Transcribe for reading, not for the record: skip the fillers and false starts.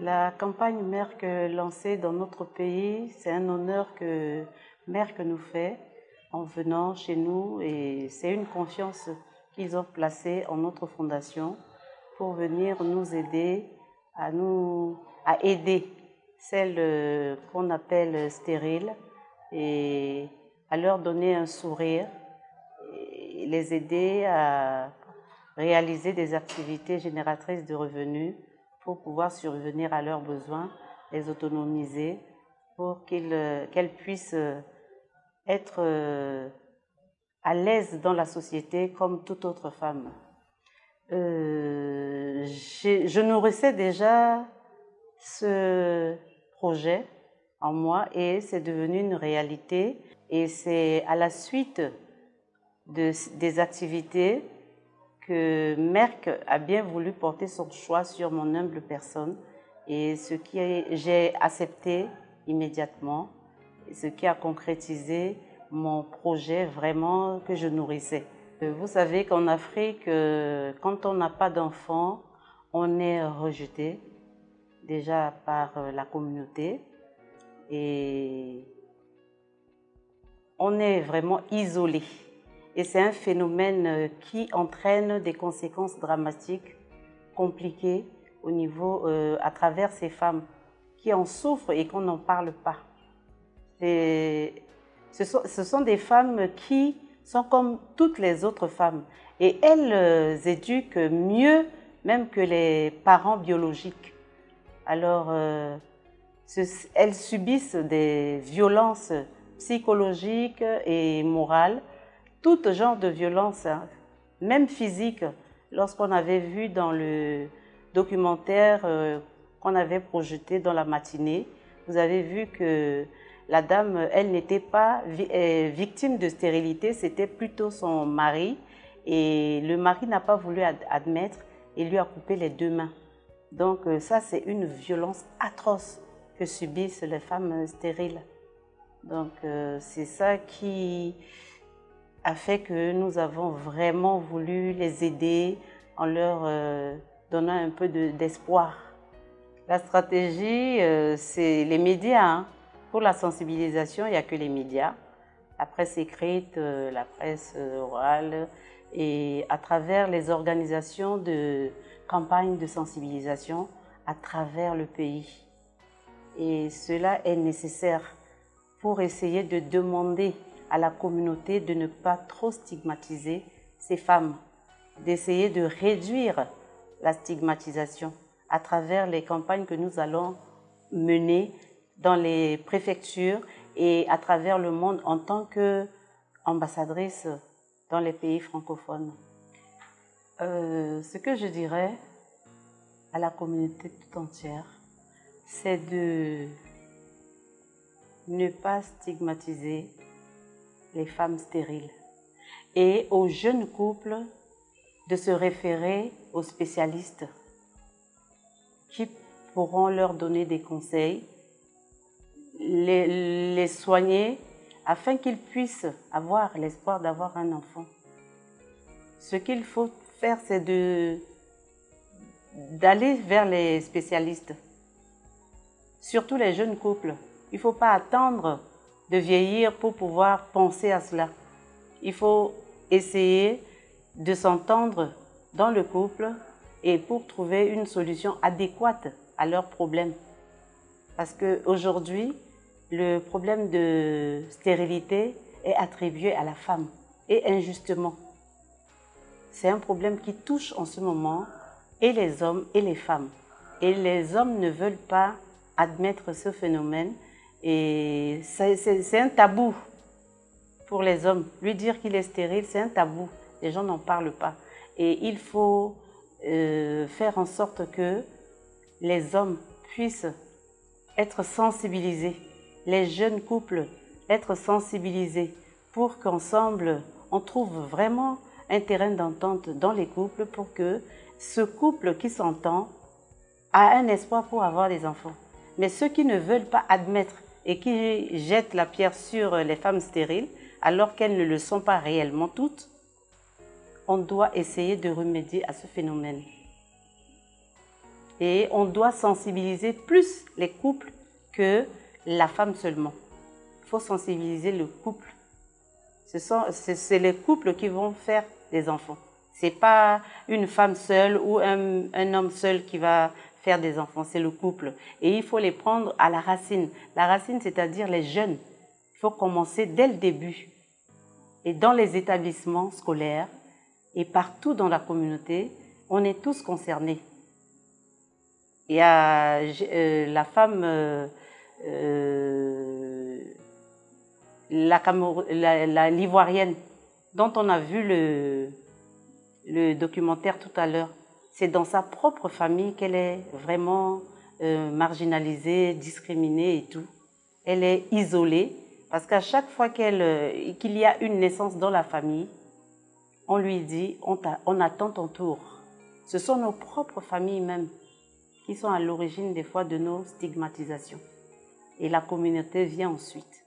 La campagne Merck lancée dans notre pays, c'est un honneur que Merck nous fait en venant chez nous et c'est une confiance qu'ils ont placée en notre fondation pour venir nous aider à aider celles qu'on appelle stériles et à leur donner un sourire et les aider à réaliser des activités génératrices de revenus pour pouvoir survenir à leurs besoins, les autonomiser pour qu'elles puissent être à l'aise dans la société comme toute autre femme. Je nourrissais déjà ce projet en moi et c'est devenu une réalité et c'est à la suite des activités que Merck a bien voulu porter son choix sur mon humble personne et j'ai accepté immédiatement, ce qui a concrétisé mon projet vraiment que je nourrissais. Vous savez qu'en Afrique, quand on n'a pas d'enfants, on est rejeté déjà par la communauté et on est vraiment isolé. Et c'est un phénomène qui entraîne des conséquences dramatiques, compliquées au niveau, à travers ces femmes qui en souffrent et qu'on n'en parle pas. Ce sont des femmes qui sont comme toutes les autres femmes et elles éduquent mieux même que les parents biologiques. Alors, elles subissent des violences psychologiques et morales, tout genre de violence, même physique. Lorsqu'on avait vu dans le documentaire qu'on avait projeté dans la matinée, vous avez vu que la dame, elle n'était pas victime de stérilité, c'était plutôt son mari. Et le mari n'a pas voulu admettre et lui a coupé les 2 mains. Donc ça, c'est une violence atroce que subissent les femmes stériles. Donc c'est ça qui a fait que nous avons vraiment voulu les aider en leur donnant un peu d'espoir. La stratégie, c'est les médias. Pour la sensibilisation, il n'y a que les médias, la presse écrite, la presse orale, et à travers les organisations de campagnes de sensibilisation à travers le pays. Et cela est nécessaire pour essayer de demander à la communauté de ne pas trop stigmatiser ces femmes, d'essayer de réduire la stigmatisation à travers les campagnes que nous allons mener dans les préfectures et à travers le monde en tant qu'ambassadrice dans les pays francophones. Ce que je dirais à la communauté tout entière, c'est de ne pas stigmatiser les femmes stériles et aux jeunes couples de se référer aux spécialistes qui pourront leur donner des conseils, les soigner afin qu'ils puissent avoir l'espoir d'avoir un enfant. Ce qu'il faut faire, c'est d'aller vers les spécialistes, surtout les jeunes couples. Il ne faut pas attendre de vieillir pour pouvoir penser à cela. Il faut essayer de s'entendre dans le couple et pour trouver une solution adéquate à leurs problèmes. Parce qu'aujourd'hui, le problème de stérilité est attribué à la femme et injustement. C'est un problème qui touche en ce moment et les hommes et les femmes. Et les hommes ne veulent pas admettre ce phénomène et c'est un tabou pour les hommes. Lui dire qu'il est stérile, c'est un tabou. Les gens n'en parlent pas. Et il faut faire en sorte que les hommes puissent être sensibilisés, les jeunes couples être sensibilisés pour qu'ensemble on trouve vraiment un terrain d'entente dans les couples pour que ce couple qui s'entend a un espoir pour avoir des enfants. Mais ceux qui ne veulent pas admettre et qui jettent la pierre sur les femmes stériles alors qu'elles ne le sont pas réellement toutes, on doit essayer de remédier à ce phénomène. Et on doit sensibiliser plus les couples que la femme seulement. Il faut sensibiliser le couple. C'est les couples qui vont faire des enfants. Ce n'est pas une femme seule ou un homme seul qui va faire des enfants, c'est le couple. Et il faut les prendre à la racine. La racine, c'est-à-dire les jeunes. Il faut commencer dès le début. Et dans les établissements scolaires et partout dans la communauté, on est tous concernés. Il y a la femme, l'ivoirienne, dont on a vu le documentaire tout à l'heure. C'est dans sa propre famille qu'elle est vraiment marginalisée, discriminée et tout. Elle est isolée parce qu'à chaque fois qu'il y a une naissance dans la famille, on lui dit on attend ton tour. Ce sont nos propres familles même qui sont à l'origine des fois de nos stigmatisations. Et la communauté vient ensuite.